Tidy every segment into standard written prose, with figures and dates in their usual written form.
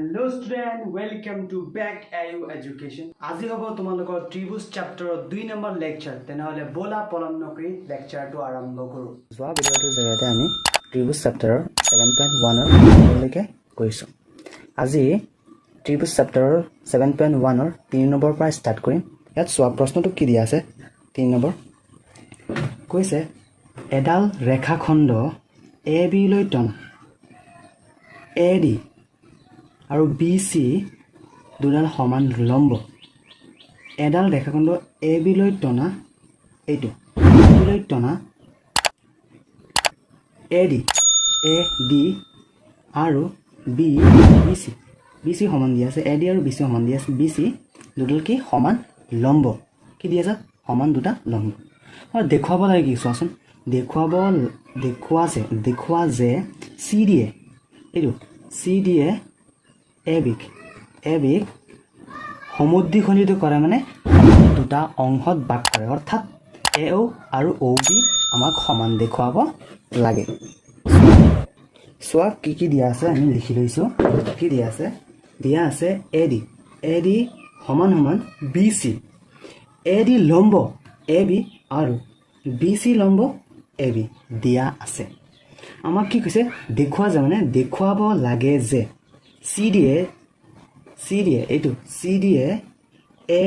Hello student, welcome to back AU Education. আজি হ'ব তোমালোকৰ ত্ৰিভুজ চ্যাপ্টাৰৰ 2 নম্বৰ লেকচাৰ। তেনেহলে বলা পলম নকৰি লেকচাৰটো আৰম্ভ কৰো। যোৱা ভিডিঅ'টোৰ জৰিয়তে আমি ত্ৰিভুজ চ্যাপ্টাৰৰ 7.1 ৰ লৈকে কৰিছো। আজি ত্ৰিভুজ চ্যাপ্টাৰৰ 7.1 ৰ 3 নম্বৰ পৰা ষ্টাৰ্ট কৰিম। ইয়াত চোৱা প্ৰশ্নটো কি দিয়া আছে 3 নম্বৰ। কৈছে এডাল ৰেখাখণ্ড AB লৈ টনা AD আৰু BC দুডাল সমান লম্ব এডাল ৰেখাখণ্ড AB লৈ টনা এইটো লৈ টনা AD আৰু BC সমান দিয়া আছে AD আৰু BC সমান দিয়া আছে BC দুডাল কি সমান লম্ব কি দিয়া আছে সমান দুটা লম্ব আৰু দেখুৱাব লাগে কি চোৱাচোন দেখুৱা যে CD এইটো CD এবিক সমুদ্ৰীখণ্ডিত কৰে মানে দুটা অংশত ভাগ কৰে অৰ্থাৎ AO আৰু OB আমাক সমান দেখুৱাব লাগে সোয়া কি দিয়া আছে আমি লিখি লৈছো কি দিয়া আছে AD সমান BC AD লম্ব AB আৰু BC লম্ব AB দিয়া আছে আমাক কি কৈছে দেখুৱা যে মানে দেখুৱাব লাগে যে CD এ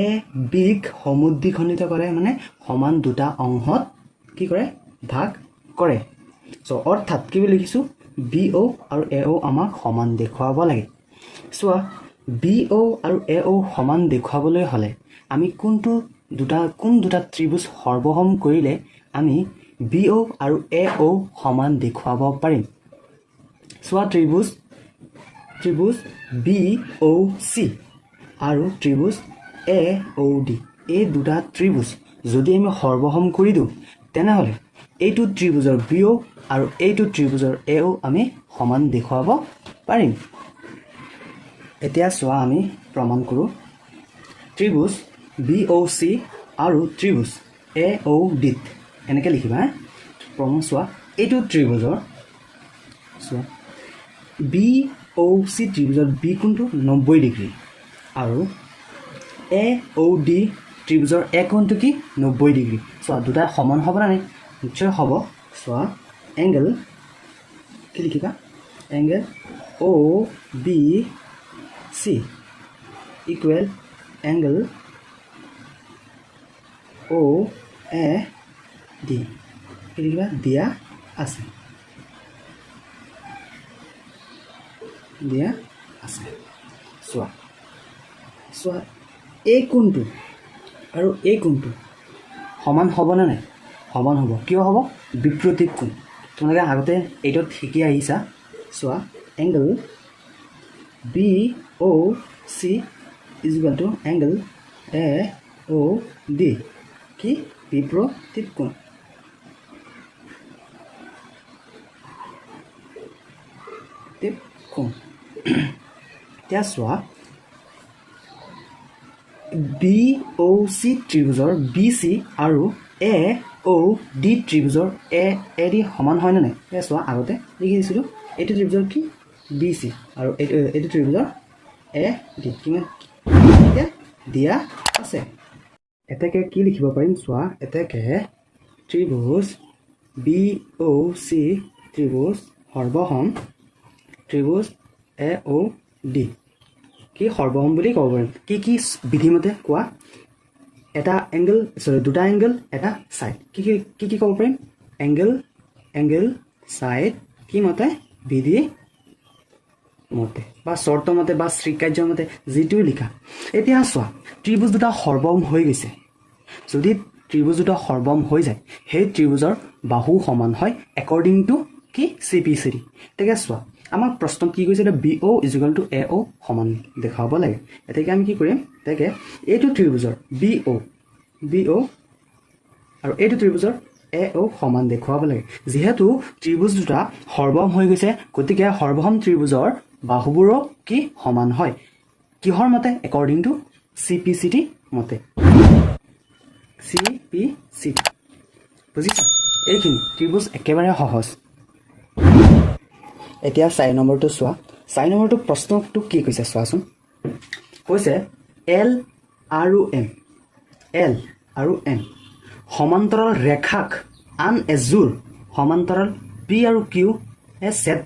বিগ সমুদ্ৰীখণ্ডিত কৰে মানে সমান দুটা অংশত কি কৰে ভাগ কৰে সো অৰ্থাৎ কি লিখিছো BO আৰু AO আমাক সমান দেখুৱাব লাগে সোৱা BO আৰু AO সমান দেখুৱাবলৈ হলে আমি কোন দুটা ত্ৰিভুজ সৰ্বসম কৰিলে আমি BO আৰু AO সমান দেখুৱাব পাৰিম সোৱা ত্ৰিভুজ BOC আৰু ত্ৰিভুজ AOD এই দুটা ত্ৰিভুজ যদি আমি সৰ্বসম কৰি দিও তেনেহলে এইটো ত্ৰিভুজৰ BO আৰু এইটো ত্ৰিভুজৰ AO আমি সমান দেখুৱাব পাৰিম এতিয়া সোৱা আমি প্ৰমাণ কৰো ত্ৰিভুজ BOC আৰু ত্ৰিভুজ AOD এনেকৈ লিখিবা প্ৰমাণ সোৱা এইটো ত্ৰিভুজৰ সোৱা BOC ত্ৰিভুজৰ B কোণটো 90 ডিগ্ৰী আৰু AOD ত্ৰিভুজৰ A কোণটো কি 90 ডিগ্ৰী সোৱা দুটা সমান হ'ব না নিশ্চয় হ'ব সোৱা এংগল কি লিখিবা angle OBC equal angle OAD কি লিখিবা দিয়া আছে সোৱা এই কোণটো আৰু এই কোণটো সমান হ'ব না নাই সমান হ'ব কিয় হ'ব বিপৰীত কোণ তোমালোকে আগতে এইটোত শিকি আহিছা সোৱা angle BOC is equal to angle AOD কি বিপৰীত কোণ এতিয়া চোৱা BOC ত্ৰিভুজৰ BC আৰু AOD ত্ৰিভুজৰ AD সমান হয় নে চোৱা আগতে লিখি দিছিলোঁ এইটো ত্ৰিভুজৰ কি BC আৰু এইটো ত্ৰিভুজৰ AD কিমান দিয়া আছে এটাকে কি লিখিব পাৰিম চোৱা এটাকে ত্ৰিভুজ BOC ত্ৰিভুজ সৰ্বসম ত্ৰিভুজ AOD কি সৰ্বসম বুলি ক'ব পাৰিম কি বিধিমতে কোৱা এটা এংগল দুটা এংগল এটা সাইড কি ক'ব পাৰিম এংগল সাইড কি মতে বিধি মতে বা শৰ্ত মতে বা শ্ৰীকাৰ্য মতে যেটো লিখা এতিয়া চোৱা ত্ৰিভুজ দুটা সৰ্বসম হৈ গৈছে যদি ত্ৰিভুজ দুটা সৰ্বসম হৈ যায় সেই ত্ৰিভুজৰ বাহু সমান হয় একৰ্ডিং টু কি CPCD তেকে চোৱা আমাক প্ৰশ্ন কি কৈছে BO = AO সমান দেখাব লাগে এতেকে আমি কি কৰিম তেকে এইটো ত্ৰিভুজৰ BO আৰু এইটো ত্ৰিভুজৰ AO সমান দেখাব লাগে যেহেতু ত্ৰিভুজ দুটা সৰ্বসম হৈ গৈছে গতিকে সৰ্বসম ত্ৰিভুজৰ বাহুবোৰ কি সমান হয় কিহৰ মতে একৰ্ডিং টু CPCD মতে CPCD বুজিছা এইখিনি ত্ৰিভুজ একেবাৰে সহজ এতিয়া 4 নম্বৰটো চোৱা 4 নম্বৰটো প্ৰশ্নটো কি কৈছে চোৱাচোন কৈছে L আৰু M L আৰু M সমান্তৰাল ৰেখাক আন এযোৰ সমান্তৰাল P আৰু Q এ ছেদ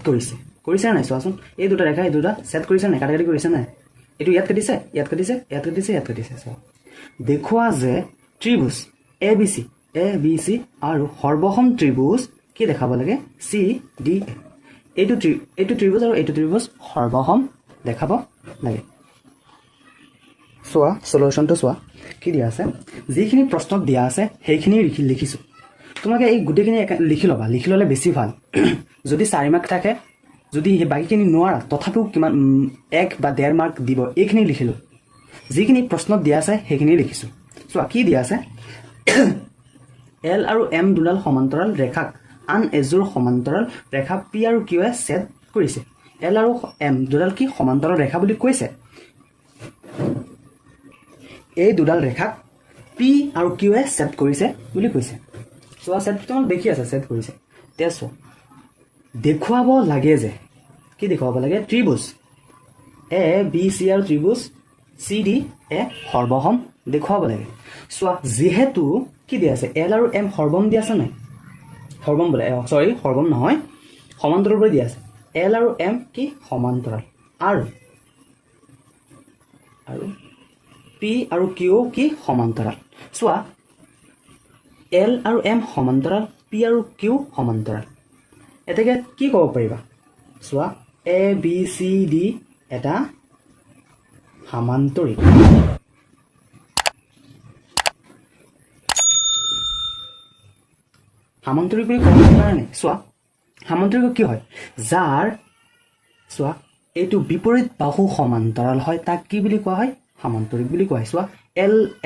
কৰিছে নাই চোৱাচোন এই দুটা ৰেখা এই দুটা ছেদ কৰিছে নাই কাটাকাটি কৰিছে নাই এটো ইয়াত কাটিছে ইয়াত কাটিছে ইয়াত কাটিছে ইয়াত কাটিছে চোৱা দেখুৱা যে ত্ৰিভুজ ABC আৰু সৰ্বসম ত্ৰিভুজ কি দেখাব লাগে CDE এইটো ত্ৰিভুজ আৰু এইটো ত্ৰিভুজ সৰ্বসম দেখাব লাগে চোৱা সলিউশনটো চোৱা কি দিয়া আছে যিখিনি প্ৰশ্নত দিয়া আছে সেইখিনি লিখিছো তোমাকে এই গুটেখিনি লিখি লবা লিখি ললে বেছি ভাল যদি 4 মাৰ্ক থাকে যদি হে বাকিখিনি নোৱাৰা তথাপিও কিমান 1 বা 1.5 মাৰ্ক দিব এইখিনি লিখিলো যিখিনি প্ৰশ্নত দিয়া আছে সেইখিনি লিখিছো চোৱা কি দিয়া আছে L আৰু M দুডাল সমান্তৰাল ৰেখাক আন এযোৰ সমান্তৰাল ৰেখা P আৰু Q এ ছেদ কৰিছে L আৰু M দুডাল কি সমান্তৰাল ৰেখা বুলি কৈছে এই দুডাল ৰেখাক P আৰু Q এ ছেদ কৰিছে বুলি কৈছে চোৱা ছেদটো দেখি আছে ছেদ কৰিছে তেছো দেখুৱাব লাগে যে কি দেখুৱাব লাগে ত্ৰিভুজ ABC আৰু ত্ৰিভুজ CD এ সৰ্বসম দেখুৱাব লাগে চোৱা যেহেতু কি দিয়া আছে L আৰু M সৰ্বম দিয়া আছে নাই সৰ্বম বলে সৰি সৰ্বম নহয় সমান্তৰাল কৰি দিয়া আছে L আৰু M কি সমান্তৰাল আৰু P আৰু Q কি সমান্তৰাল চোৱা L আৰু M সমান্তৰাল P আৰু Q সমান্তৰাল এতেকে কি ক'ব পাৰিবা চোৱা ABCD এটা সমান্তৰিক সামান্তৰিক বুলি ক'ব কাৰণে চোৱা সামান্তৰিক কি হয় যাৰ চোৱা এইটো বিপৰীত বাহু সমান্তৰাল হয় তাক কি বুলি কোৱা হয় সামান্তৰিক বুলি কোৱা হয় চোৱা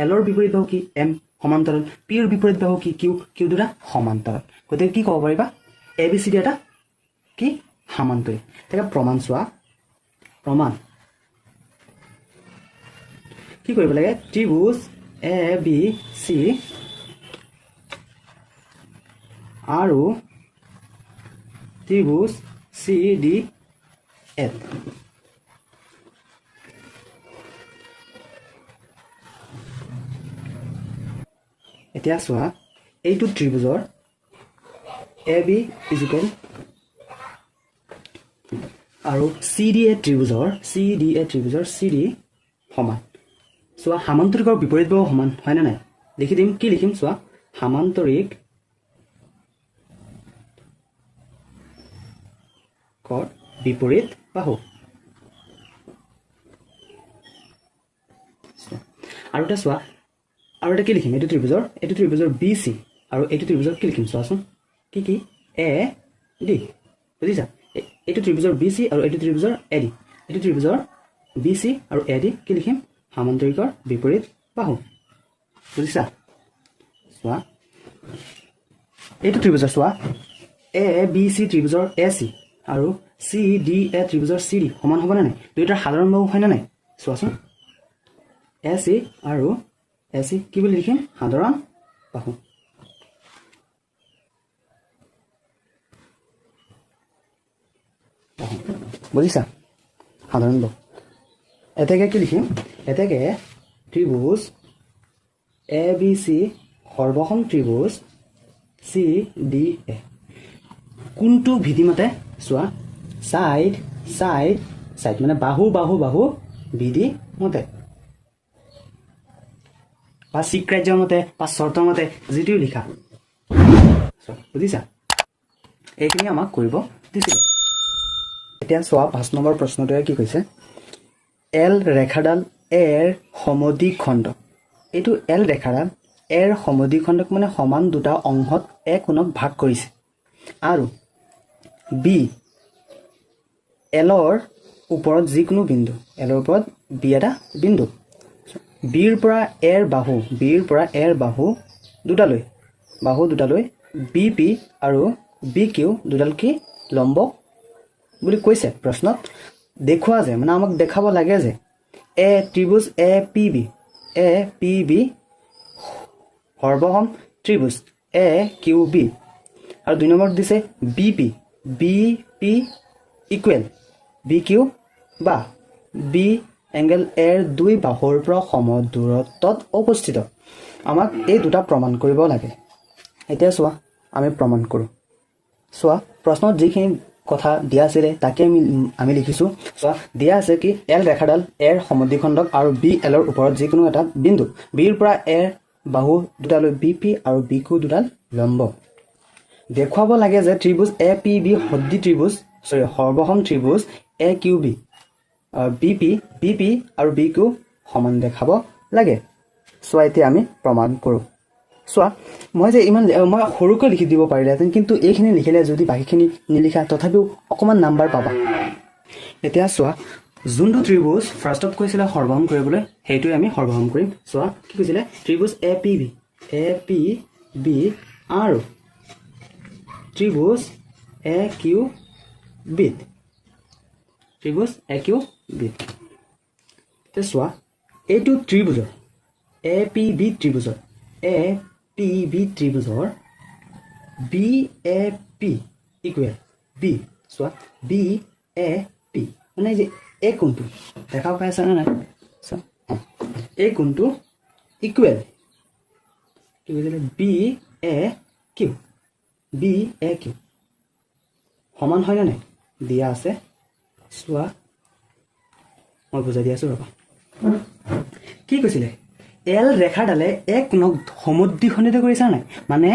L ৰ বিপৰীত বাহু কি M সমান্তৰাল P ৰ বিপৰীত বাহু কি Q দুটা সমান্তৰাল গতিকে কি ক'ব পাৰিবা ABCD এটা কি সামান্তৰিক তাকে প্ৰমাণ চোৱা প্ৰমাণ কি কৰিব লাগে ত্ৰিভুজ ABC আৰু ত্ৰিভুজ CDE এতিয়া চোৱা এইটো ত্ৰিভুজৰ AB ইকুৱেল আৰু CDE ত্ৰিভুজৰ CD সমান চোৱা সামান্তৰিকৰ বিপৰীত বাহু সমান হয় না নাই লিখি দিম কি লিখিম চোৱা সামান্তৰিক কৰ বিপৰীত বাহু আৰু এটা চোৱা আৰু এটা কি লিখিম এইটো ত্ৰিভুজৰ BC আৰু এইটো ত্ৰিভুজৰ কি লিখিম চোৱাচোন কি AD বুজিছা এইটো ত্ৰিভুজৰ BC আৰু এইটো ত্ৰিভুজৰ AD এইটো ত্ৰিভুজৰ BC আৰু AD কি লিখিম সামান্তৰিকৰ বিপৰীত বাহু বুজিছা চোৱা এইটো ত্ৰিভুজৰ চোৱা ABC ত্ৰিভুজৰ AC আৰু CDE ত্ৰিভুজৰ CD সমান হ'ব না নাই দুইটাৰ সাধাৰণ বাহু হয় না নাই চোৱাচোন AC আৰু AC কি বুলি লিখিম সাধাৰণ বাহু বুজিছা সাধাৰণ বাহু এতেকে কি লিখিম এতেকে ত্ৰিভুজ ABC সৰ্বসম ত্ৰিভুজ CDE কোনটো ভিধিমতে চোৱা সাইড মানে বাহু বিধি মতে বা সিক্ৰাজ্যৰ মতে বা শৰ্তৰ মতে যিটো লিখা বুজিছা এইখিনি আমাক কৰিব দিছিল এতিয়া চোৱা 5 নম্বৰ প্ৰশ্নটোৱে কি কৈছে L ৰেখাডাল A ৰ সমদ্বিখণ্ড এইটো L ৰেখাডাল A ৰ সমদ্বিখণ্ডক মানে সমান দুটা অংশত A কোণক ভাগ কৰিছে আৰু B L ৰ ওপৰত যিকোনো বিন্দু L ৰ ওপৰত B এটা বিন্দু B ৰ পৰা A ৰ বাহু দুটালৈ BP আৰু BQ দুডাল কি লম্ব বুলি কৈছে প্ৰশ্নত দেখুৱা যে মানে আমাক দেখাব লাগে যে ত্ৰিভুজ APB সৰ্বসম ত্ৰিভুজ AQB আৰু 2 নম্বৰত দিছে BP ইকুৱেল বি কিউ বা বি এংগেল এৰ দুই বাহুৰ পৰা সম দূৰত্বত অৱস্থিত আমাক এই দুটা প্ৰমাণ কৰিব লাগে এতিয়া চোৱা আমি প্ৰমাণ কৰোঁ চোৱা প্ৰশ্নত যিখিনি কথা দিয়া আছিলে তাকে আমি লিখিছোঁ চোৱা দিয়া আছে কি এল ৰেখাডাল এৰ সমদ্বিখণ্ডক আৰু বি এলৰ ওপৰত যিকোনো এটা বিন্দু বিৰ পৰা এৰ বাহু দুটালৈ বি পি আৰু বি কিউ দুডাল লম্ব দেখুৱাব লাগে যে ত্ৰিভুজ এ পি বি সৰ্বসম ত্ৰিভুজ A Q B B P আৰু বি কিউ সমান দেখাব লাগে চোৱা এতিয়া আমি প্ৰমাণ কৰোঁ চোৱা মই যে ইমান মই সৰুকৈ লিখি দিব পাৰিলেহেঁতেন কিন্তু এইখিনি লিখিলে যদি বাকীখিনি নিলিখা তথাপিও অকণমান নাম্বাৰ পাবা এতিয়া চোৱা যোনটো ত্ৰিভুজ ফাৰ্ষ্টত কৈছিলে সৰ্বসম কৰিবলৈ সেইটোৱে আমি সৰ্বসম কৰিম চোৱা কি কৈছিলে ত্ৰিভুজ এ পি বি আৰু ত্ৰিভুজ এ কিউ বি এতিয়া চোৱা এইটো ত্ৰিভুজৰ এ পি বি ত্ৰিভুজৰ B A P equal B চোৱা বি এ পি মানে যে এই কোণটো দেখা পাই আছা নে নাই চোৱা এই কোণটো ইকুৱেল কি কৈছিলে বি এ কিউ সমান হয়নে নাই দিয়া আছে চোৱা মই বুজাই দি আছোঁ ৰ'বা কি কৈছিলে এল ৰেখাডালে এক কোণক সমদ্বিখণ্ডিত কৰিছে নাই মানে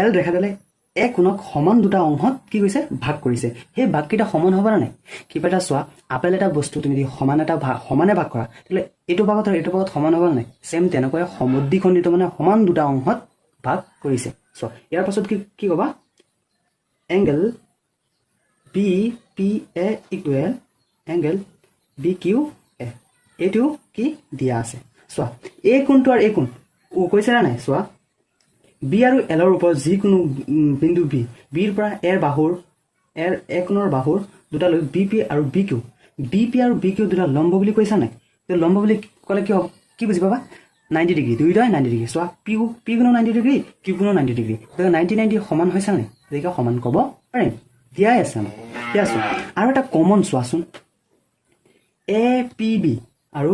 এল ৰেখাডালে এক কোণক সমান দুটা অংশত কি কৰিছে ভাগ কৰিছে সেই ভাগকেইটা সমান হ'ব নে নাই কিবা এটা চোৱা আপেল এটা বস্তু তুমি যদি সমানে ভাগ কৰা তেতিয়াহ'লে এইটো ভাগত আৰু এইটো ভাগত সমান হ'ব নে নাই ছেম তেনেকৈ সমদ্বিখণ্ডিত মানে সমান দুটা অংশত ভাগ কৰিছে চোৱা ইয়াৰ পাছত কি ক'বা angle B P A equal angle B Q A এইটো কি দিয়া আছে চোৱা এই কোণটো আৰু এই কোণ কৈছে নে নাই চোৱা বি আৰু এলৰ ওপৰত যিকোনো বিন্দু বিৰ পৰা এৰ কোণৰ বাহুৰ দুটালৈ বি পি আৰু বি কিউ দুটা লম্ব বুলি কৈছা নাই লম্ব বুলি ক'লে কি হ'ব কি বুজি পাবা 90 ডিগ্ৰী দুয়োটাই 90 ডিগ্ৰী চোৱা পি কোণো 90 ডিগ্ৰী কিউ কোণো 90 ডিগ্ৰী গতিকে 90 সমান হৈছে নাই গতিকে সমান ক'ব পাৰিম দিয়াই আছে আমাক দিয়া চোৱা আৰু এটা কমন চোৱাচোন এ পি বি আৰু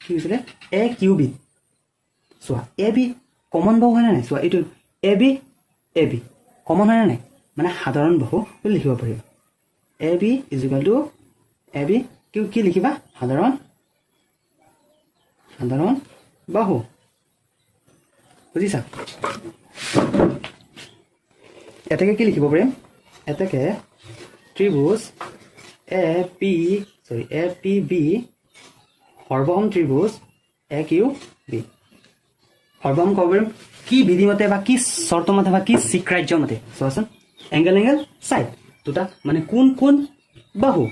কি হৈছিলে এ কিউ বি চোৱা এ বি কমন বাহু হয়নে নাই চোৱা এইটো এ বি কমন হয়নে নাই মানে সাধাৰণ বাহু বুলি লিখিব পাৰিব A B is equal to A B কি লিখিবা সাধাৰণ বাহু বুজিছা এটাকে কি লিখিব পাৰিম এটাকে ত্ৰিভুজ এ পি বি সৰ্বসম ত্ৰিভুজ এ কিউ বি সৰ্বসম ক'ব পাৰিম কি বিধিমতে বা কি চৰ্তমতে বা কি স্বীকাৰ্য মতে চোৱাচোন এংগেল চাইড দুটা মানে কোন বাহু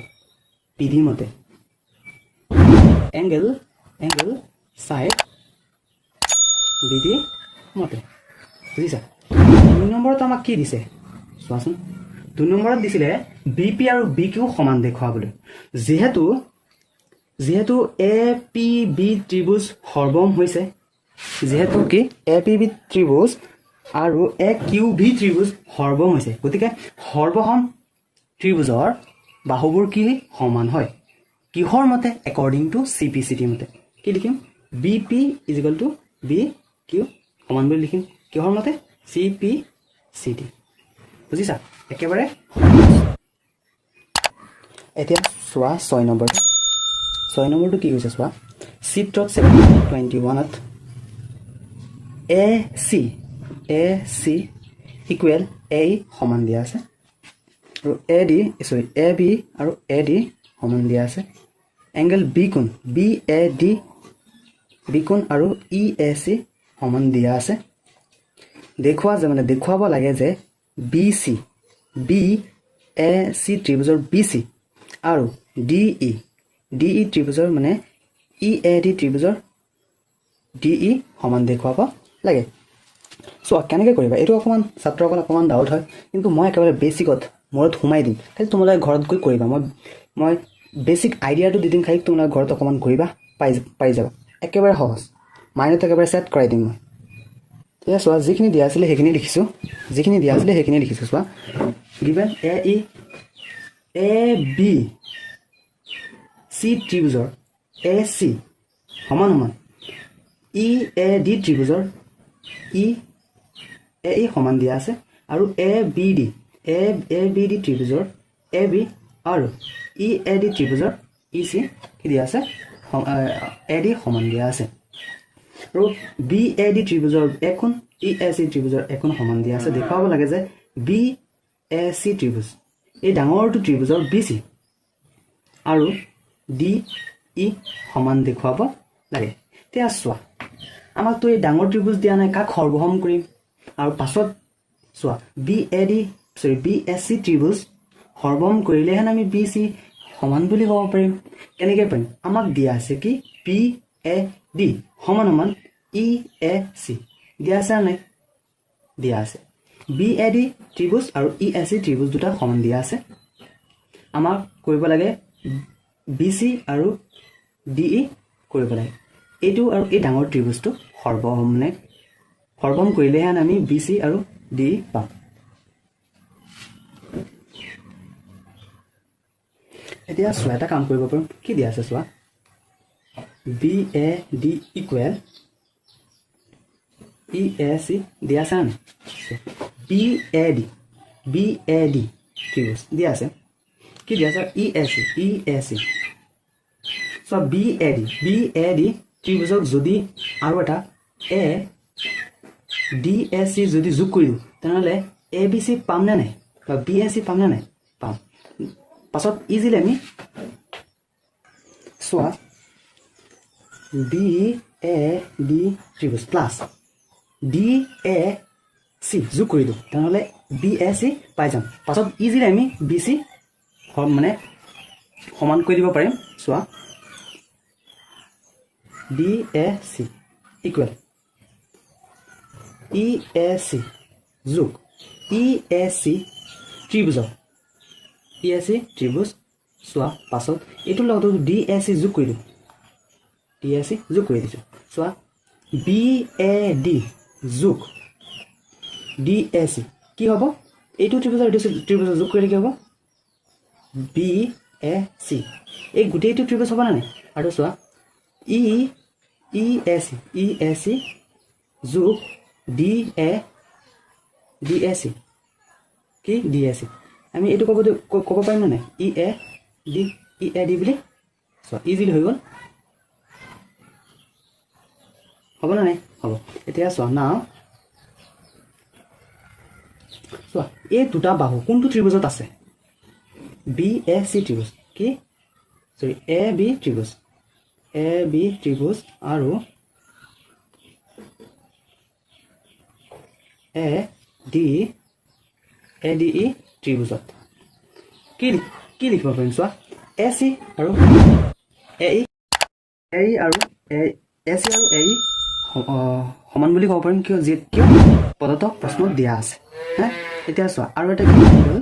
বিধিমতে এংগেল চাইড বিধিমতে বুজিছা 2 নম্বৰত আমাক কি দিছে চোৱাচোন 2 নম্বৰত দিছিলে বি পি আৰু বি কিউ সমান দেখুৱাবলৈ যিহেতু এ পি বি ত্ৰিভুজ সৰ্বসম হৈছে যিহেতু কি এ পি বি ত্ৰিভুজ আৰু এ কিউ বি ত্ৰিভুজ সৰ্বসম হৈছে গতিকে সৰ্বসম ত্ৰিভুজৰ বাহুবোৰ কি সমান হয় কিহৰ মতে একৰ্ডিং টু CPCT মতে কি লিখিম B P is equal to B Q সমান বুলি লিখিম কিহৰ মতে CPCT বুজিছা একেবাৰে এতিয়া চোৱা 6 নম্বৰটো কি কৈছে চোৱা চিত্ৰত 721ত এ চি ইকুৱেল এ সমান দিয়া আছে আৰু এ বি আৰু এ ডি সমান দিয়া আছে angle B A D B কোণ আৰু ই এ চি সমান দিয়া আছে দেখুৱাব লাগে যে B A C ত্ৰিভুজৰ B C আৰু ডি ই ত্ৰিভুজৰ মানে ই এ ডি ত্ৰিভুজৰ ডি ই সমান দেখুৱাব লাগে চোৱা কেনেকৈ কৰিবা এইটো অকণমান ছাত্ৰসকল অকণমান ডাউট হয় কিন্তু মই একেবাৰে বেছিকত মূৰত সোমাই দিম খালি তোমালোকে ঘৰত গৈ কৰিবা মই বেছিক আইডিয়াটো দি দিম খালি তোমালোকে ঘৰত অকণমান কৰিবা পাই যাবা একেবাৰে সহজ মাইণ্ডত একেবাৰে ছেট কৰাই দিম মই এতিয়া চোৱা যিখিনি দিয়া আছিলে সেইখিনি লিখিছোঁ চোৱা গিভেন এ বি চি ত্ৰিভুজৰ এ চি সমান সমান ই এ ডি ত্ৰিভুজৰ ই এ ই সমান দিয়া আছে আৰু A B D ত্ৰিভুজৰ A B আৰু ই এ ডি ত্ৰিভুজৰ ই চি কি দিয়া আছে এ ডি সমান দিয়া আছে আৰু বি এ ডি ত্ৰিভুজৰ এখন ই এ চি ত্ৰিভুজৰ এখন সমান দিয়া আছে দেখুৱাব লাগে যে বি এ চি ত্ৰিভুজ এই ডাঙৰটো ত্ৰিভুজৰ বি চি আৰু ডি ই সমান দেখুৱাব লাগে এতিয়া চোৱা আমাকতো এই ডাঙৰ ত্ৰিভুজ দিয়া নাই কাক সৰ্বসম কৰিম আৰু পাছত চোৱা বি এ চি ত্ৰিভুজ সৰ্বসম কৰিলেহেন আমি বি চি সমান বুলি ক'ব পাৰিম কেনেকৈ পাৰিম আমাক দিয়া আছে কি বি এ ডি সমান সমান ই এ চি দিয়া আছে নাই দিয়া আছে বি এ ডি ত্ৰিভুজ আৰু ই এ চি ত্ৰিভুজ দুটা সমান দিয়া আছে আমাক কৰিব লাগে বি চি আৰু ডি ই কৰিব লাগে এইটো আৰু এই ডাঙৰ ত্ৰিভুজটো সৰ্বসম কৰিলেহে আমি বি চি আৰু ডি ই পাম এতিয়া চোৱা এটা কাম কৰিব পাৰিম কি দিয়া আছে চোৱা B A D equal E A C দিয়া আছে নাই বি এ ডি ত্ৰিভুজ দিয়া আছে কি দিয়া আছে ই এ চি চোৱা বি এ ডি ত্ৰিভুজক যদি আৰু এটা এ ডি এ চি যদি যোগ কৰি দিওঁ তেনেহ'লে এ বি চি পামনে নাই বা বি এ চি পামনে নাই পাম পাছত ইজিলি আমি চোৱা বি এ ডি ত্ৰিভুজ প্লাছ ডি এ চি যোগ কৰি দিওঁ তেনেহ'লে বি এ চি পাই যাম পাছত ইজিলি আমি বি চি মানে সমান কৰি দিব পাৰিম চোৱা B A C equal E A C যোগ ই A C ত্ৰিভুজৰ E A C ত্ৰিভুজ চোৱা পাছত এইটোৰ লগতো ডি এ চি যোগ কৰি দিওঁ ডি এ চি যোগ কৰি দিছোঁ চোৱা বি এ ডি যোগ ডি এ চি কি হ'ব এইটো ত্ৰিভুজৰ ত্ৰিভুজৰ যোগ কৰিলে কি হ'ব বি এ চি এই গোটেইটো ত্ৰিভুজ হ'ব নাই আৰু চোৱা ই এ চি যোগ ডি এ চি কি ডি এ চি আমি এইটো ক'ব পাৰিম নে নাই ই এ ডি বুলি চোৱা ইজিলি হৈ গ'ল হ'ব নে নাই হ'ব এতিয়া চোৱা না চোৱা এই দুটা বাহু কোনটো ত্ৰিভুজত আছে বি এ চি ত্ৰিভুজ কি সৰি এ বি ত্ৰিভুজ আৰু এ ডি ই ত্ৰিভুজত কি লিখিব পাৰিম চোৱা এ চি আৰু এ ই আৰু এ চি আৰু এ ই সমান বুলি ক'ব পাৰিম কিয় প্ৰদত্ত প্ৰশ্নত দিয়া আছে হা এতিয়া চোৱা আৰু এটা কি angle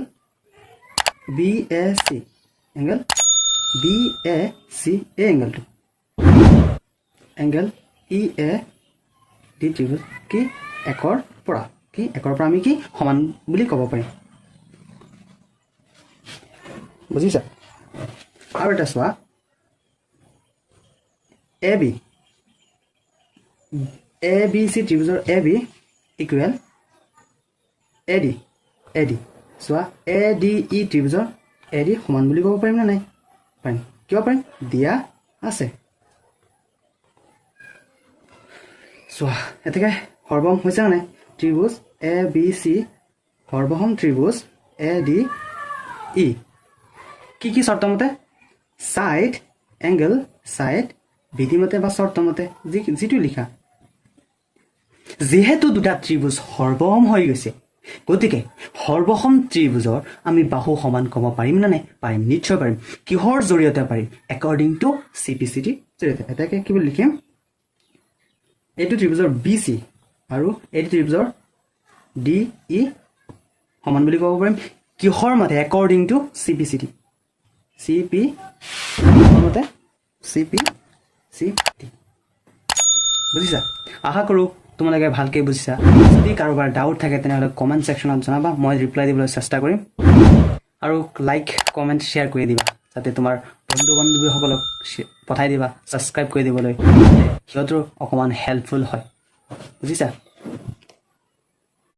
B A C angle B A C এই এংগলটো এংগল ই এ ডি ত্ৰিভুজ কি একৰ পৰা আমি কি সমান বুলি ক'ব পাৰিম বুজিছা আৰু এটা চোৱা এ বি চি ত্ৰিভুজৰ A B equal A D চোৱা A D E ত্ৰিভুজৰ A D সমান বুলি ক'ব পাৰিম নে নাই পাৰিম কিয় পাৰিম দিয়া আছে চোৱা এতেকে সৰ্বসম হৈছে নে নাই ত্ৰিভুজ এ বি চি সৰ্বসম ত্ৰিভুজ এ ডি ই কি চৰ্তমতে সাইড এংগল সাইড বিধিমতে বা চৰ্তমতে যিটো লিখা যেহেতু দুটা ত্ৰিভুজ সৰ্বসম হৈ গৈছে গতিকে সৰ্বসম ত্ৰিভুজৰ আমি বাহু সমান ক'ব পাৰিম নে নাই পাৰিম নিশ্চয় পাৰিম কিহৰ জৰিয়তে পাৰিম একৰ্ডিং টু CPCD জৰিয়তে এটাকে কি বুলি লিখিম এইটো ত্ৰিভুজৰ BC আৰু এইটো ত্ৰিভুজৰ DE সমান বুলি ক'ব পাৰিম কিহৰ মতে একৰ্ডিং টু CPCD মতে CPCD বুজিছা আশা কৰো তোমালোকে ভালকৈ বুজিছা যদি কাৰোবাৰ ডাউট থাকে তেনেহ'লে কমেণ্ট ছেকশ্যনত জনাবা মই ৰিপ্লাই দিবলৈ চেষ্টা কৰিম আৰু লাইক কমেণ্ট শ্বেয়াৰ কৰি দিবা যাতে তোমাৰ বন্ধু বান্ধৱীসকলক পঠাই দিবা ছাবস্ক্ৰাইব কৰি দিবলৈ সিহঁতৰ অকণমান হেল্পফুল হয় বুজিছা